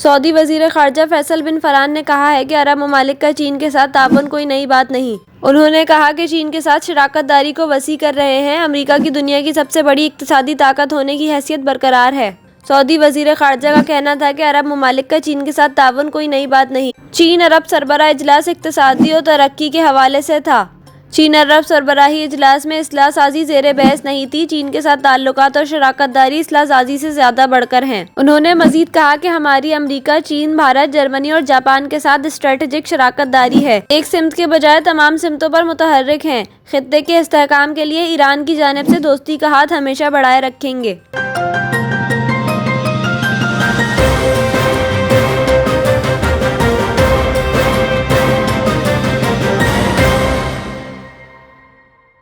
Saudi वज़ीर ख़ारजा फैसल बिन फरहान ने कहा है कि अरब ममालिक का चीन के साथ ताउन कोई नई बात नहीं। उन्होंने कहा कि चीन के साथ शराकतदारी को वसी कर रहे हैं। अमेरिका की दुनिया की सबसे बड़ी इक़्तिसादी ताकत होने की हैसियत बरकरार है। सऊदी वज़ीर ख़ारजा का कहना था कि अरब ममालिक का चीन के साथ ताउन कोई नई बात नहीं। चीन अरब सरबराह इजलास इक़्तिसादी और तरक्की के हवाले से था। चीन अरब सरबराही इजलास में इस्लाह साजी ज़ेरे बहस नहीं थी। चीन के साथ ताल्लुकात और शराकतदारी इस्लाह साजी से ज़्यादा बढ़कर हैं। उन्होंने मज़ीद कहा कि हमारी अमरीका, चीन, भारत, जर्मनी और जापान के साथ स्ट्रेटेजिक शराकतदारी है, एक सिमत के बजाय तमाम सिमतों पर मुतहर्रिक हैं। खित्ते के इस्तेहकाम के लिए ईरान की जानिब से दोस्ती का हाथ हमेशा बढ़ाए रखेंगे।